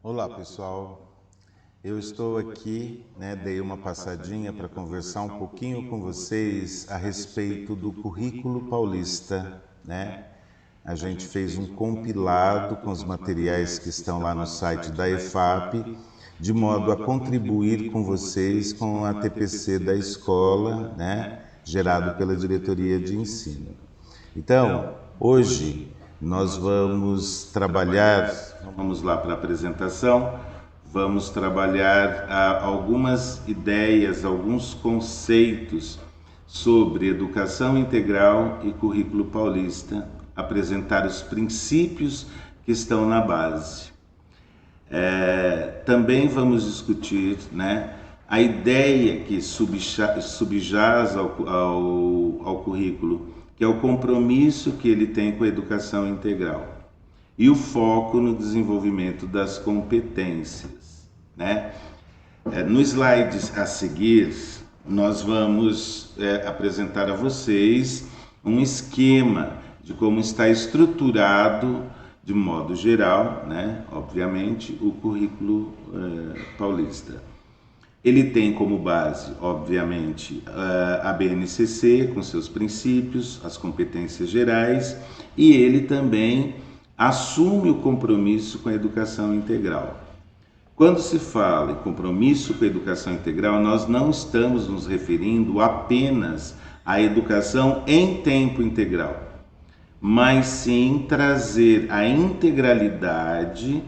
Olá pessoal, eu estou aqui, dei uma passadinha para conversar um pouquinho com vocês a respeito do currículo paulista, A gente fez um compilado com os materiais que estão lá no site da EFAP, de modo a contribuir com vocês com a TPC da escola, gerado pela Diretoria de Ensino. Então, hoje nós vamos trabalhar, vamos lá para a apresentação, vamos trabalhar algumas ideias, alguns conceitos sobre educação integral e currículo paulista, apresentar os princípios que estão na base. Também vamos discutir a ideia que subjaz ao currículo, que é o compromisso que ele tem com a educação integral e o foco no desenvolvimento das competências. No slide a seguir, nós vamos apresentar a vocês um esquema de como está estruturado, de modo geral, obviamente, o currículo paulista. Ele tem como base, obviamente, a BNCC, com seus princípios, as competências gerais, e ele também assume o compromisso com a educação integral. Quando se fala em compromisso com a educação integral, nós não estamos nos referindo apenas à educação em tempo integral, mas sim trazer a integralidade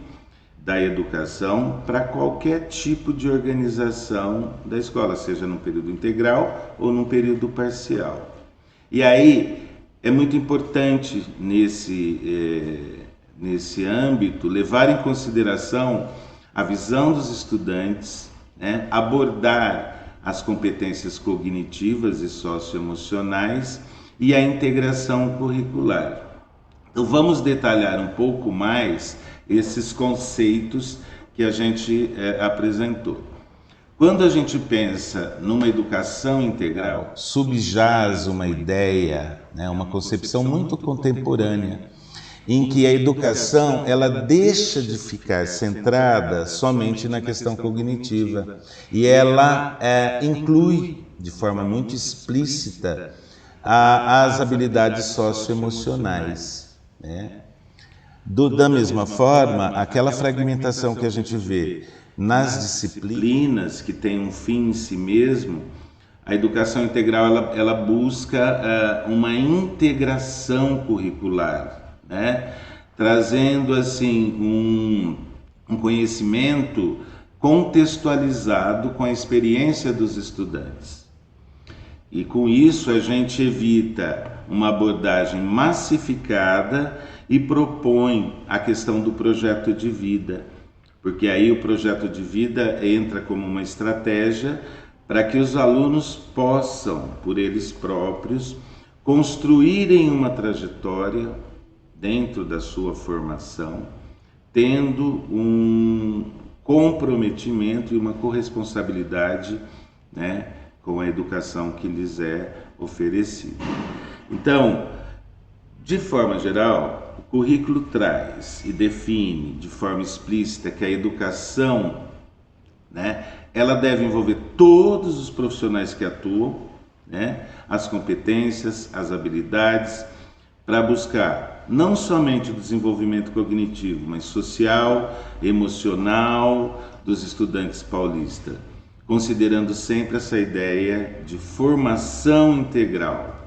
da educação para qualquer tipo de organização da escola, seja num período integral ou num período parcial. E aí é muito importante nesse âmbito levar em consideração a visão dos estudantes, abordar as competências cognitivas e socioemocionais e a integração curricular. Então vamos detalhar um pouco mais esses conceitos que a gente apresentou. Quando a gente pensa numa educação integral, subjaz uma ideia, uma concepção muito contemporânea, em que a educação ela deixa de ficar centrada somente na questão cognitiva e ela inclui de forma muito explícita as habilidades socioemocionais. Da mesma forma, aquela fragmentação que a gente vê nas disciplinas que tem um fim em si mesmo, a educação integral ela busca uma integração curricular, trazendo assim um conhecimento contextualizado com a experiência dos estudantes. E com isso a gente evita uma abordagem massificada e propõe a questão do projeto de vida, porque aí o projeto de vida entra como uma estratégia para que os alunos possam, por eles próprios, construírem uma trajetória dentro da sua formação, tendo um comprometimento e uma corresponsabilidade, com a educação que lhes é oferecida. Então, de forma geral, o currículo traz e define de forma explícita que a educação, ela deve envolver todos os profissionais que atuam, as competências, as habilidades, para buscar não somente o desenvolvimento cognitivo, mas social, emocional dos estudantes paulistas, considerando sempre essa ideia de formação integral,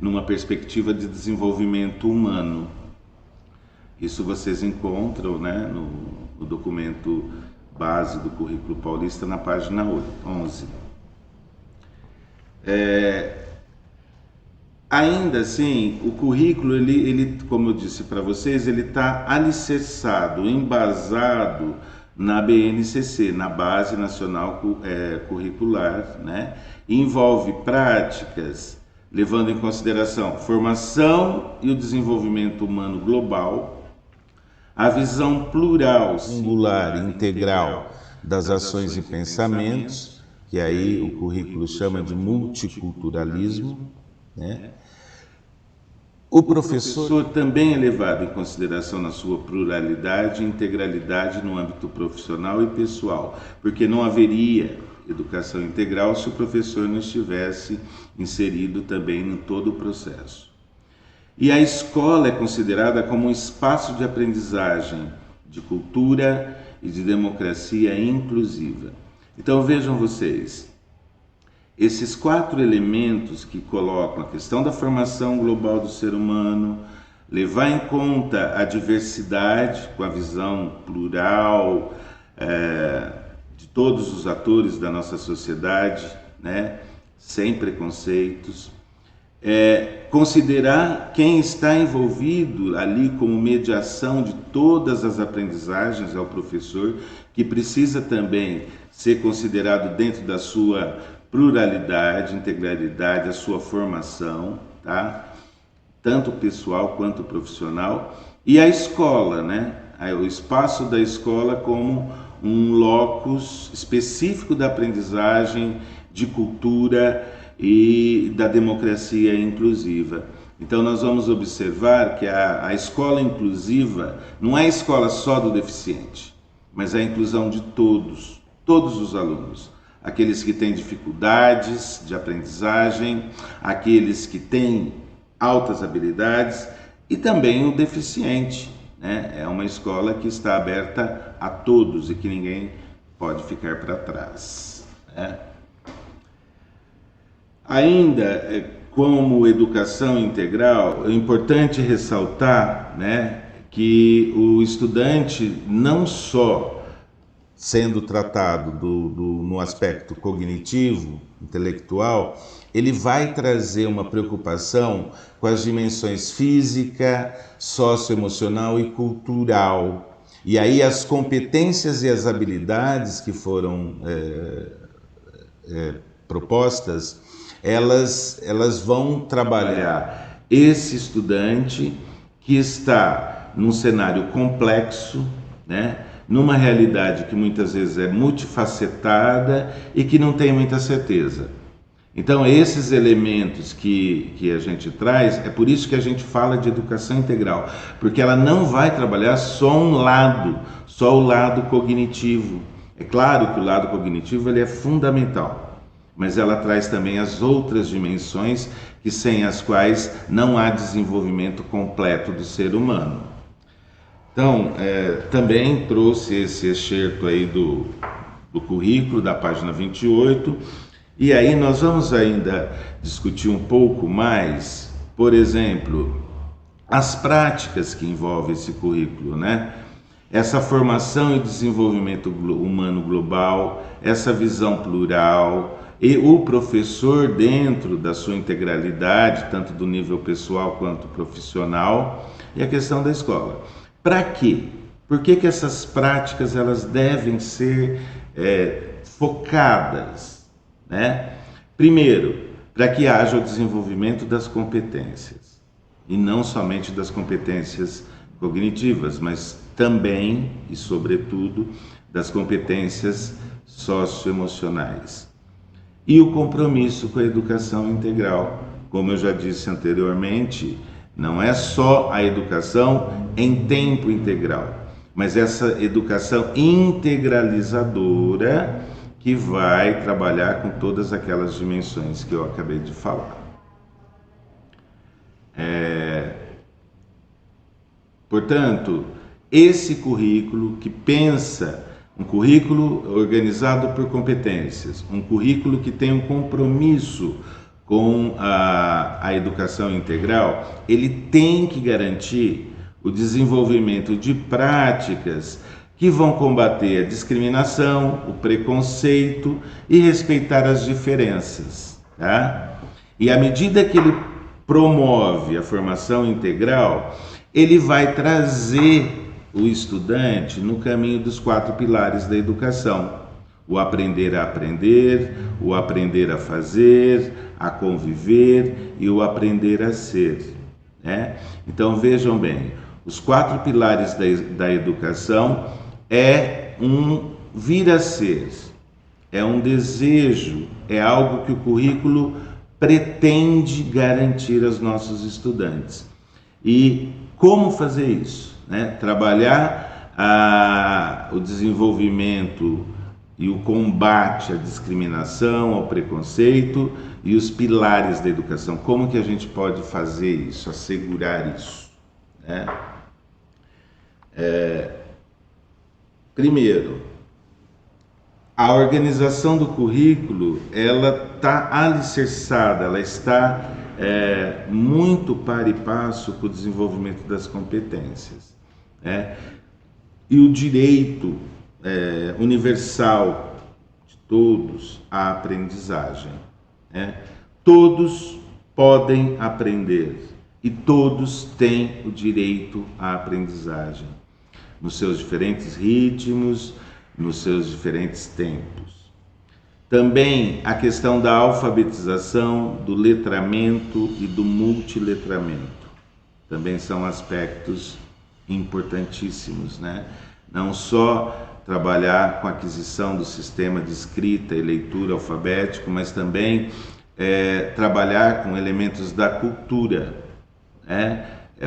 numa perspectiva de desenvolvimento humano. Isso vocês encontram no documento base do currículo paulista na página 11. Ainda assim, o currículo, ele, como eu disse para vocês, ele está alicerçado, embasado na BNCC, na Base Nacional Curricular, e envolve práticas levando em consideração formação e o desenvolvimento humano global, a visão plural, singular e integral das ações e pensamentos, que aí o currículo chama de multiculturalismo, O professor também é levado em consideração na sua pluralidade e integralidade no âmbito profissional e pessoal, porque não haveria educação integral se o professor não estivesse inserido também em todo o processo. E a escola é considerada como um espaço de aprendizagem, de cultura e de democracia inclusiva. Então vejam vocês, esses 4 elementos que colocam a questão da formação global do ser humano, levar em conta a diversidade com a visão plural de todos os atores da nossa sociedade, né, sem preconceitos, considerar quem está envolvido ali como mediação de todas as aprendizagens ao professor, que precisa também ser considerado dentro da sua pluralidade, integralidade, a sua formação, tá? Tanto pessoal quanto profissional, e a escola, né? O espaço da escola como um locus específico da aprendizagem, de cultura e da democracia inclusiva. Então nós vamos observar que a escola inclusiva não é a escola só do deficiente, mas é a inclusão de todos os alunos. Aqueles que têm dificuldades de aprendizagem, aqueles que têm altas habilidades e também o deficiente, né? É uma escola que está aberta a todos e que ninguém pode ficar para trás, né? Ainda, como educação integral, é importante ressaltar, né, que o estudante não só sendo tratado no aspecto cognitivo, intelectual, ele vai trazer uma preocupação com as dimensões física, socioemocional e cultural. E aí as competências e as habilidades que foram propostas, elas vão trabalhar esse estudante que está num cenário complexo, né? Numa realidade que muitas vezes é multifacetada e que não tem muita certeza. Então, esses elementos que a gente traz, é por isso que a gente fala de educação integral, porque ela não vai trabalhar só um lado, só o lado cognitivo. É claro que o lado cognitivo ele é fundamental, mas ela traz também as outras dimensões que sem as quais não há desenvolvimento completo do ser humano. Então, também trouxe esse excerto aí do currículo, da página 28, e aí nós vamos ainda discutir um pouco mais, por exemplo, as práticas que envolvem esse currículo, né? Essa formação e desenvolvimento humano global, essa visão plural, e o professor dentro da sua integralidade, tanto do nível pessoal quanto profissional, e a questão da escola. Para quê? Por que essas práticas elas devem ser focadas, né? Primeiro, para que haja o desenvolvimento das competências, e não somente das competências cognitivas, mas também e sobretudo das competências socioemocionais. E o compromisso com a educação integral, como eu já disse anteriormente, não é só a educação em tempo integral, mas essa educação integralizadora que vai trabalhar com todas aquelas dimensões que eu acabei de falar. Portanto, esse currículo que pensa, um currículo organizado por competências, um currículo que tem um compromisso com a educação integral, ele tem que garantir o desenvolvimento de práticas que vão combater a discriminação, o preconceito e respeitar as diferenças, tá? E à medida que ele promove a formação integral, ele vai trazer o estudante no caminho dos 4 pilares da educação: o aprender a aprender, o aprender a fazer, a conviver e o aprender a ser, né? Então vejam bem, os 4 pilares da educação é um vir a ser, é um desejo, é algo que o currículo pretende garantir aos nossos estudantes. E como fazer isso? Né? Trabalhar o desenvolvimento e o combate à discriminação, ao preconceito e os pilares da educação. Como que a gente pode fazer isso, assegurar isso? Né? Primeiro, a organização do currículo, ela está alicerçada, ela está muito par e passo com o desenvolvimento das competências. Né? E o direito universal de todos à aprendizagem. Né? Todos podem aprender e todos têm o direito à aprendizagem, nos seus diferentes ritmos, nos seus diferentes tempos. Também a questão da alfabetização, do letramento e do multiletramento. Também são aspectos importantíssimos, né? Não só trabalhar com a aquisição do sistema de escrita e leitura alfabético, mas também trabalhar com elementos da cultura.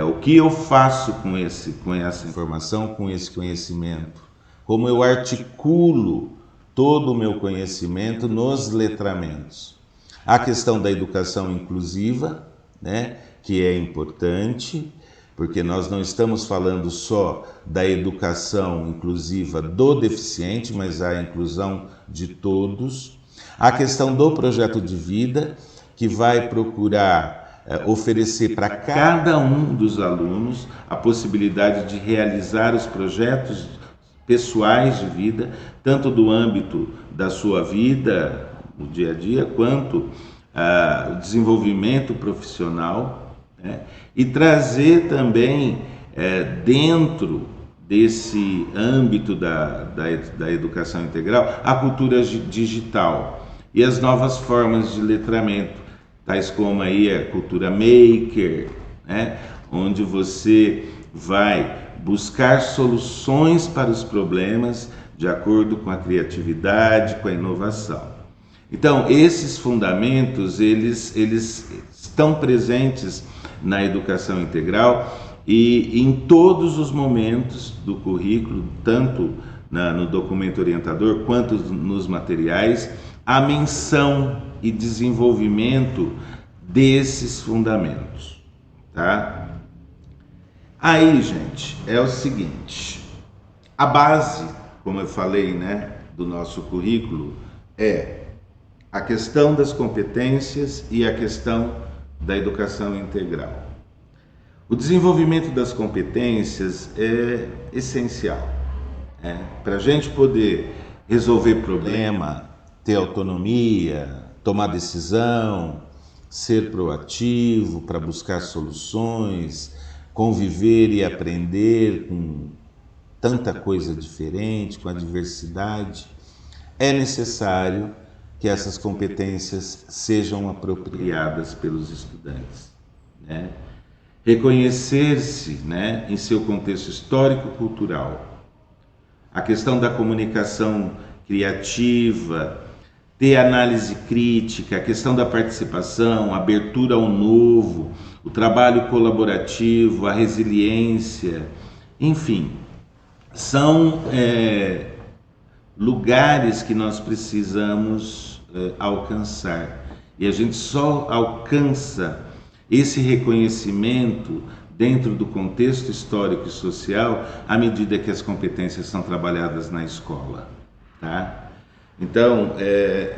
O que eu faço com essa informação, com esse conhecimento? Como eu articulo todo o meu conhecimento nos letramentos? A questão da educação inclusiva, né, que é importante, porque nós não estamos falando só da educação inclusiva do deficiente, mas a inclusão de todos. A questão do projeto de vida, que vai procurar oferecer para cada um dos alunos a possibilidade de realizar os projetos pessoais de vida, tanto do âmbito da sua vida, no dia a dia, quanto o desenvolvimento profissional, né? E trazer também dentro desse âmbito da educação integral a cultura digital e as novas formas de letramento, tais como aí a cultura maker, né? Onde você vai buscar soluções para os problemas de acordo com a criatividade, com a inovação. Então, esses fundamentos, eles estão presentes na educação integral e em todos os momentos do currículo, tanto no documento orientador quanto nos materiais, a menção e desenvolvimento desses fundamentos, tá? Aí, gente, é o seguinte, a base, como eu falei, né, do nosso currículo é a questão das competências e a questão da educação integral. O desenvolvimento das competências é essencial, para a gente poder resolver problema, ter autonomia, tomar decisão, ser proativo para buscar soluções, conviver e aprender com tanta coisa diferente, com a diversidade. É necessário que essas competências sejam apropriadas pelos estudantes, né? Reconhecer-se, né, em seu contexto histórico-cultural. A questão da comunicação criativa, ter análise crítica, a questão da participação, a abertura ao novo, o trabalho colaborativo, a resiliência, enfim, são lugares que nós precisamos alcançar. E a gente só alcança esse reconhecimento dentro do contexto histórico e social à medida que as competências são trabalhadas na escola, tá? Então,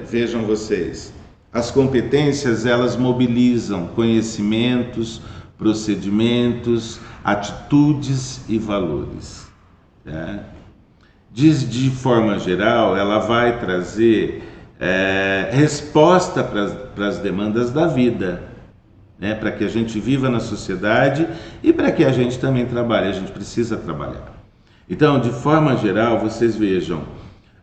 vejam vocês, as competências, elas mobilizam conhecimentos, procedimentos, atitudes e valores, tá? De forma geral, ela vai trazer resposta para as demandas da vida, né? Para que a gente viva na sociedade e para que a gente também trabalhe, a gente precisa trabalhar. Então, de forma geral, vocês vejam,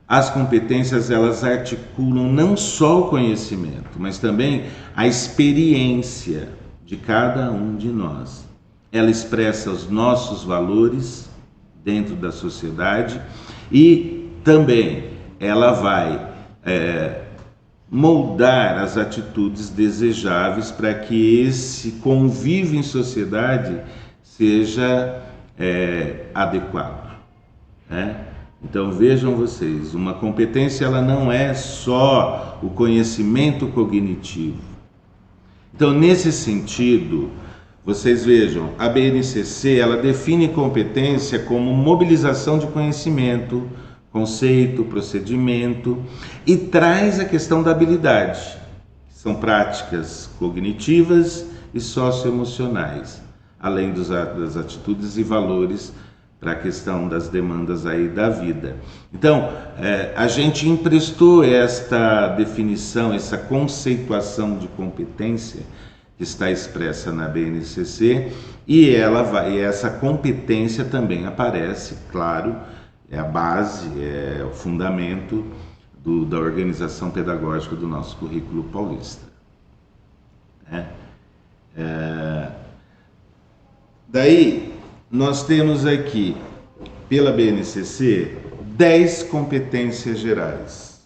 as competências, elas articulam não só o conhecimento, mas também a experiência de cada um de nós. Ela expressa os nossos valores dentro da sociedade e também ela vai moldar as atitudes desejáveis para que esse convívio em sociedade seja adequado, né? Então vejam vocês, uma competência ela não é só o conhecimento cognitivo. Então nesse sentido, vocês vejam, a BNCC ela define competência como mobilização de conhecimento, conceito, procedimento, e traz a questão da habilidade, que são práticas cognitivas e socioemocionais, além das atitudes e valores para a questão das demandas aí da vida. Então, a gente emprestou esta definição, essa conceituação de competência que está expressa na BNCC, e essa competência também aparece, claro, é a base, é o fundamento da organização pedagógica do nosso currículo paulista. Daí, nós temos aqui, pela BNCC, 10 competências gerais,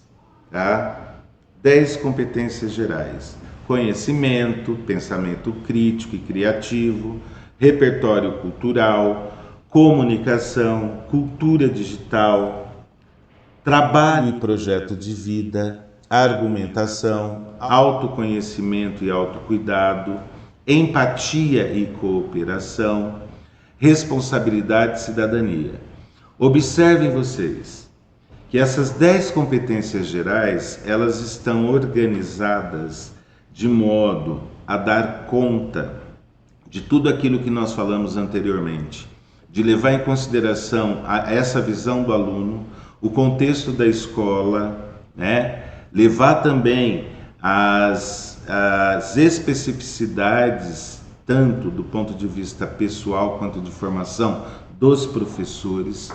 tá? 10 competências gerais. Conhecimento, pensamento crítico e criativo, repertório cultural, comunicação, cultura digital, trabalho e projeto de vida, argumentação, autoconhecimento e autocuidado, empatia e cooperação, responsabilidade e cidadania. Observem vocês que essas 10 competências gerais, elas estão organizadas de modo a dar conta de tudo aquilo que nós falamos anteriormente, de levar em consideração essa visão do aluno, o contexto da escola, né? Levar também as especificidades, tanto do ponto de vista pessoal quanto de formação dos professores,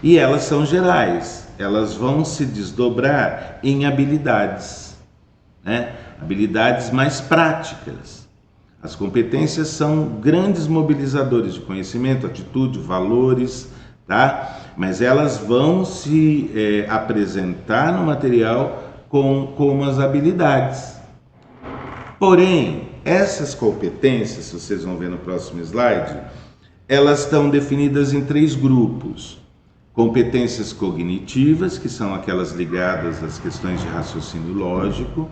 e elas são gerais, elas vão se desdobrar em habilidades, né? Habilidades mais práticas. As competências são grandes mobilizadores de conhecimento, atitude, valores, tá? Mas elas vão se apresentar no material como as habilidades. Porém, essas competências, se vocês vão ver no próximo slide, elas estão definidas em 3 grupos. Competências cognitivas, que são aquelas ligadas às questões de raciocínio lógico,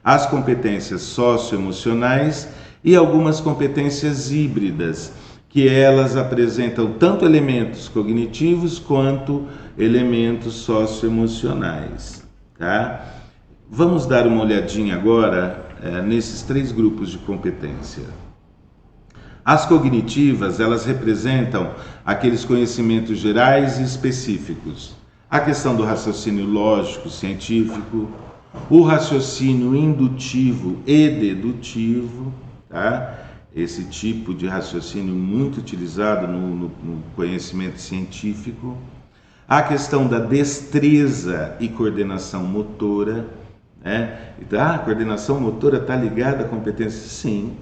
as competências socioemocionais e algumas competências híbridas, que elas apresentam tanto elementos cognitivos quanto elementos socioemocionais, tá? Vamos dar uma olhadinha agora nesses 3 grupos de competência. As cognitivas, elas representam aqueles conhecimentos gerais e específicos. A questão do raciocínio lógico, científico, o raciocínio indutivo e dedutivo, tá? Esse tipo de raciocínio muito utilizado no conhecimento científico. A questão da destreza e coordenação motora, né? Então, a coordenação motora está ligada à competência? Sim,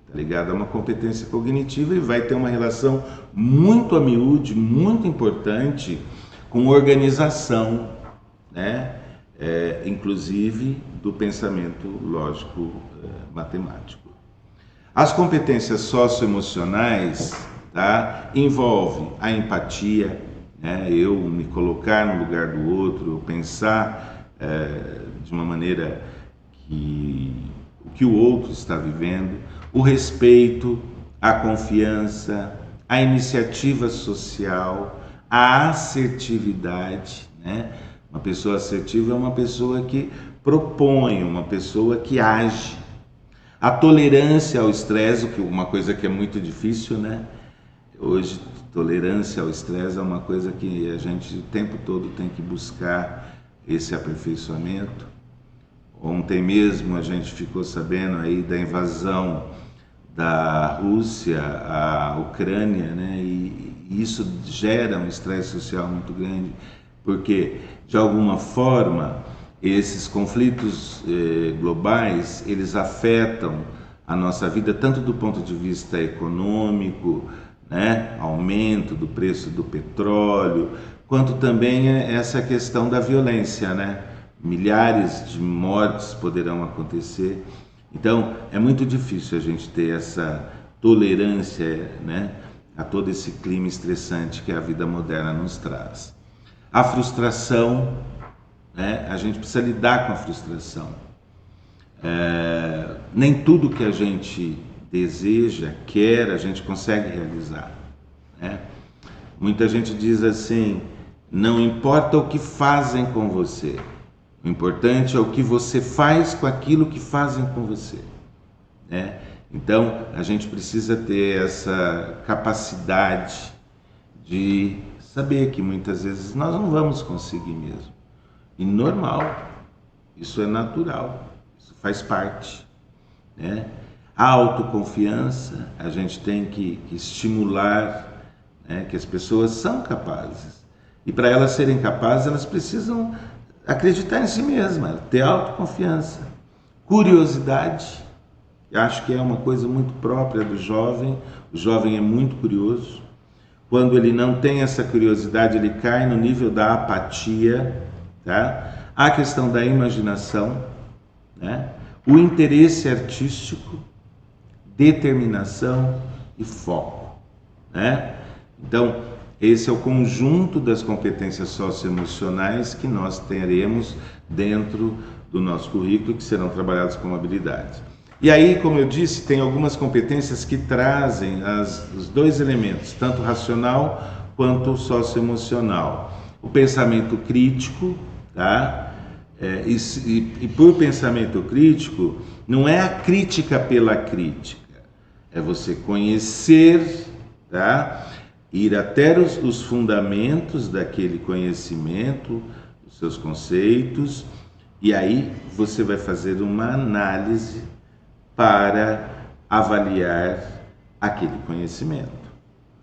está ligada a uma competência cognitiva e vai ter uma relação muito a miúde, muito importante com organização, né? Inclusive do pensamento lógico matemático. As competências socioemocionais, tá? Envolvem a empatia, né? Eu me colocar no lugar do outro, eu pensar de uma maneira o que o outro está vivendo, o respeito, a confiança, a iniciativa social, a assertividade, né? Uma pessoa assertiva é uma pessoa que propõe, uma pessoa que age. A tolerância ao estresse, uma coisa que é muito difícil, né? Hoje, tolerância ao estresse é uma coisa que a gente o tempo todo tem que buscar esse aperfeiçoamento. Ontem mesmo a gente ficou sabendo aí da invasão da Rússia à Ucrânia, né? E isso gera um estresse social muito grande, porque de alguma forma esses conflitos globais, eles afetam a nossa vida tanto do ponto de vista econômico, né? Aumento do preço do petróleo, quanto também essa questão da violência, né? milhares de mortes poderão acontecer. Então, é muito difícil a gente ter essa tolerância, né, a todo esse clima estressante que a vida moderna nos traz. A frustração, né, a gente precisa lidar com a frustração. Nem tudo que a gente deseja, quer, a gente consegue realizar, né? Muita gente diz assim: não importa o que fazem com você, o importante é o que você faz com aquilo que fazem com você, né? Então, a gente precisa ter essa capacidade de saber que muitas vezes nós não vamos conseguir mesmo. E normal, isso é natural, isso faz parte, né? A autoconfiança, a gente tem que estimular, né, que as pessoas são capazes. E para elas serem capazes, elas precisam acreditar em si mesmas, ter autoconfiança. Curiosidade, eu acho que é uma coisa muito própria do jovem. O jovem é muito curioso. Quando ele não tem essa curiosidade, ele cai no nível da apatia, tá? A questão da imaginação, né? O interesse artístico, determinação e foco, né? Então, esse é o conjunto das competências socioemocionais que nós teremos dentro do nosso currículo, que serão trabalhadas como habilidades. E aí, como eu disse, tem algumas competências que trazem os dois elementos, tanto racional quanto socioemocional. O pensamento crítico, tá? E por pensamento crítico, não é a crítica pela crítica, é você conhecer, tá? Ir até os fundamentos daquele conhecimento, os seus conceitos, e aí você vai fazer uma análise para avaliar aquele conhecimento.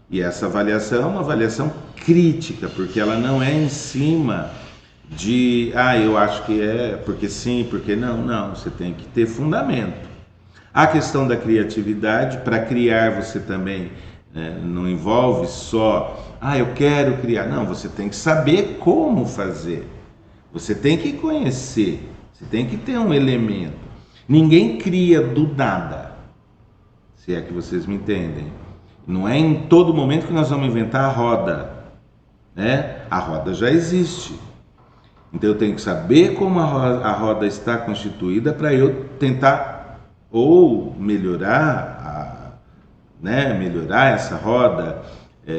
E essa avaliação é uma avaliação crítica, porque ela não é em cima de, eu acho que é, porque sim, porque não. Não, você tem que ter fundamento. A questão da criatividade, para criar você também não envolve só, eu quero criar. Não, você tem que saber como fazer. Você tem que conhecer, você tem que ter um elemento. Ninguém cria do nada, se é que vocês me entendem. Não é em todo momento que nós vamos inventar a roda, né? A roda já existe. Então eu tenho que saber como a roda está constituída para eu tentar ou melhorar, melhorar essa roda,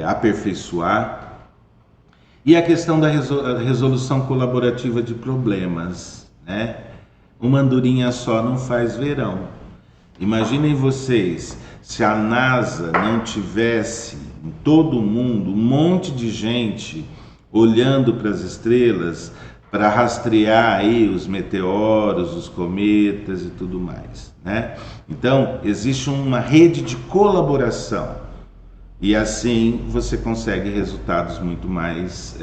aperfeiçoar. E a questão da resolução colaborativa de problemas, né? Uma andorinha só não faz verão. Imaginem vocês, se a NASA não tivesse em todo o mundo um monte de gente olhando para as estrelas para rastrear aí os meteoros, os cometas e tudo mais, né? Então, existe uma rede de colaboração e assim você consegue resultados muito mais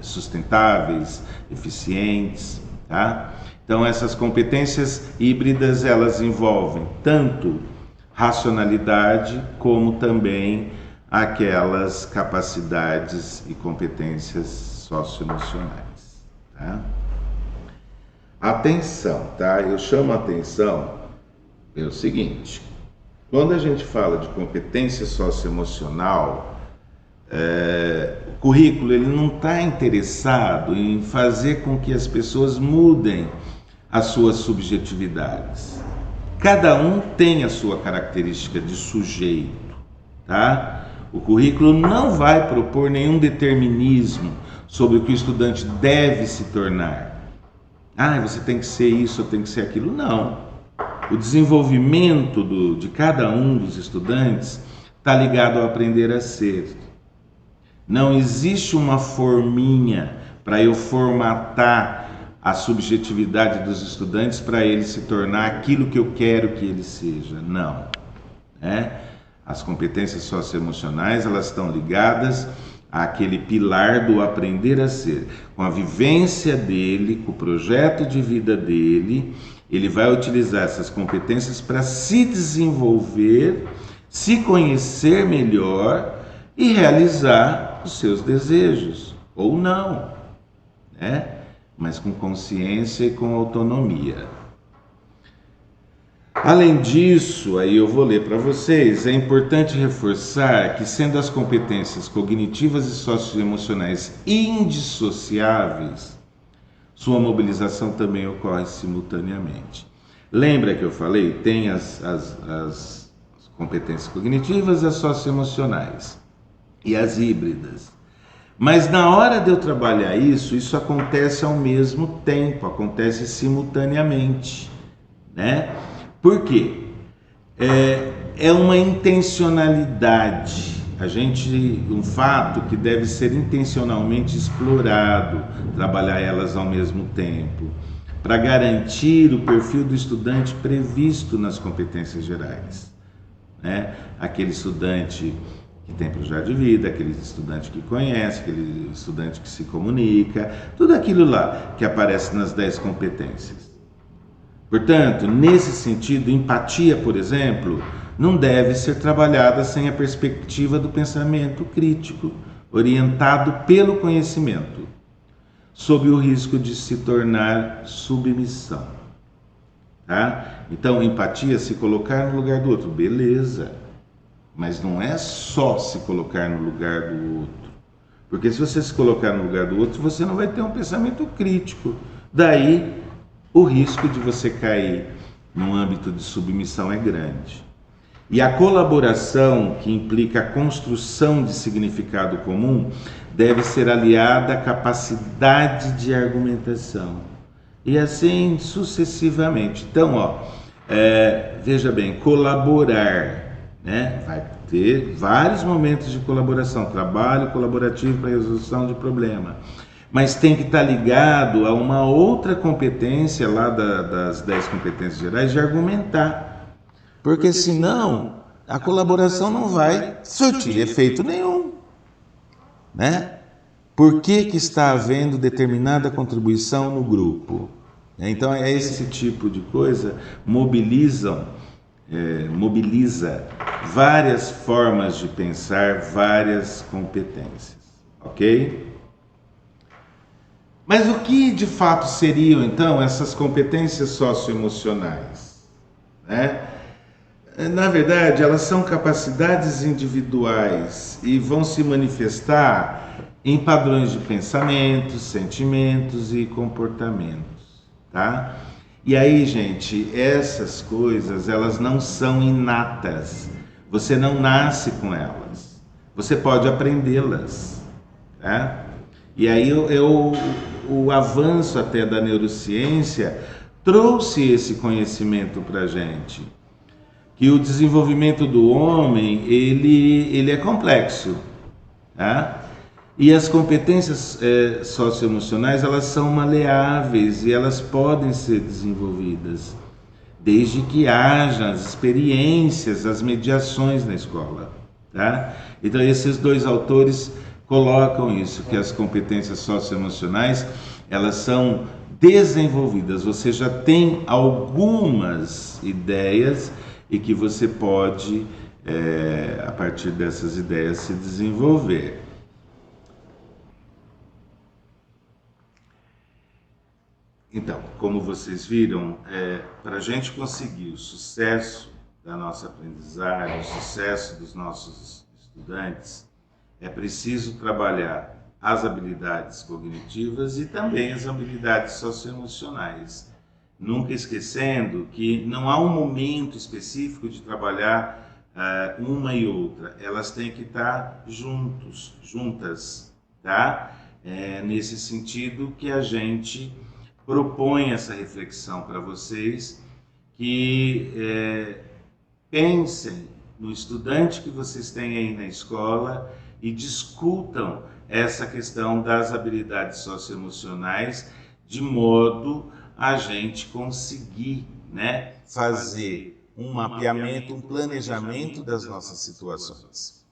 sustentáveis, eficientes, tá? Então, essas competências híbridas, elas envolvem tanto racionalidade, como também aquelas capacidades e competências socioemocionais, tá? Atenção, tá? Eu chamo a atenção pelo seguinte: quando a gente fala de competência socioemocional, o currículo ele não está interessado em fazer com que as pessoas mudem as suas subjetividades. Cada um tem a sua característica de sujeito, tá? O currículo não vai propor nenhum determinismo sobre o que o estudante deve se tornar. Você tem que ser isso, ou tem que ser aquilo. Não. O desenvolvimento de cada um dos estudantes está ligado ao aprender a ser. Não existe uma forminha para eu formatar a subjetividade dos estudantes para ele se tornar aquilo que eu quero que ele seja. Não. As competências socioemocionais, elas estão ligadas àquele pilar do aprender a ser. Com a vivência dele, com o projeto de vida dele, ele vai utilizar essas competências para se desenvolver, se conhecer melhor e realizar os seus desejos, ou não, né? mas com consciência e com autonomia. Além disso, aí eu vou ler para vocês, é importante reforçar que, sendo as competências cognitivas e socioemocionais indissociáveis, sua mobilização também ocorre simultaneamente. Lembra que eu falei? Tem as competências cognitivas e as socioemocionais e as híbridas. Mas na hora de eu trabalhar isso acontece ao mesmo tempo, acontece simultaneamente, né? Por quê? É uma intencionalidade. Um fato que deve ser intencionalmente explorado, trabalhar elas ao mesmo tempo, para garantir o perfil do estudante previsto nas competências gerais, né? Aquele estudante que tem projeto de vida, aquele estudante que conhece, aquele estudante que se comunica, tudo aquilo lá que aparece nas 10 competências. Portanto, nesse sentido, empatia, por exemplo, não deve ser trabalhada sem a perspectiva do pensamento crítico, orientado pelo conhecimento, sob o risco de se tornar submissão. Tá? Então, empatia, se colocar no lugar do outro, beleza, mas não é só se colocar no lugar do outro, porque se você se colocar no lugar do outro, você não vai ter um pensamento crítico, daí o risco de você cair num âmbito de submissão é grande. E a colaboração, que implica a construção de significado comum, deve ser aliada à capacidade de argumentação. E assim sucessivamente. Então, veja bem, colaborar, né? Vai ter vários momentos de colaboração, trabalho colaborativo para resolução de problema. Mas tem que estar ligado a uma outra competência lá das 10 competências gerais de argumentar. Porque senão a colaboração não vai surtir efeito nenhum, né? Por que está havendo determinada contribuição no grupo? Então é esse tipo de coisa mobiliza várias formas de pensar, várias competências, ok? Mas o que de fato seriam então essas competências socioemocionais, né? Na verdade, elas são capacidades individuais e vão se manifestar em padrões de pensamentos, sentimentos e comportamentos, tá? E aí, gente, essas coisas, elas não são inatas. Você não nasce com elas. Você pode aprendê-las, tá? E aí o avanço até da neurociência trouxe esse conhecimento para a gente. Que o desenvolvimento do homem, ele é complexo, tá? E as competências socioemocionais, elas são maleáveis e elas podem ser desenvolvidas, desde que haja as experiências, as mediações na escola, tá? Então esses dois autores colocam isso, que as competências socioemocionais, elas são desenvolvidas, você já tem algumas ideias e que você pode, a partir dessas ideias, se desenvolver. Então, como vocês viram, para a gente conseguir o sucesso da nossa aprendizagem, o sucesso dos nossos estudantes, é preciso trabalhar as habilidades cognitivas e também as habilidades socioemocionais. Nunca esquecendo que não há um momento específico de trabalhar uma e outra. Elas têm que estar juntas, tá? Nesse sentido que a gente propõe essa reflexão para vocês, que pensem no estudante que vocês têm aí na escola e discutam essa questão das habilidades socioemocionais de modo a gente conseguir, né, fazer um mapeamento, um planejamento das nossas situações.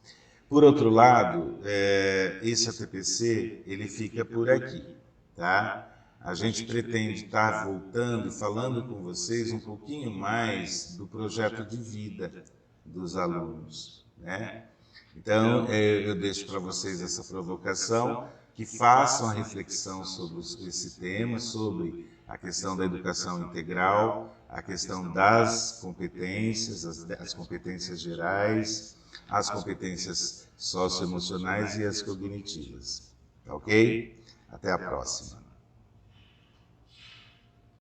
Por outro lado, esse ATPC, ele fica por aqui, tá? A gente pretende estar voltando e falando com vocês um pouquinho mais do projeto de vida dos alunos, né? Então, eu deixo para vocês essa provocação, que façam a reflexão sobre esse tema, sobre a questão da educação integral, a questão das competências, as competências gerais, as competências socioemocionais e as cognitivas. Ok? Até a próxima.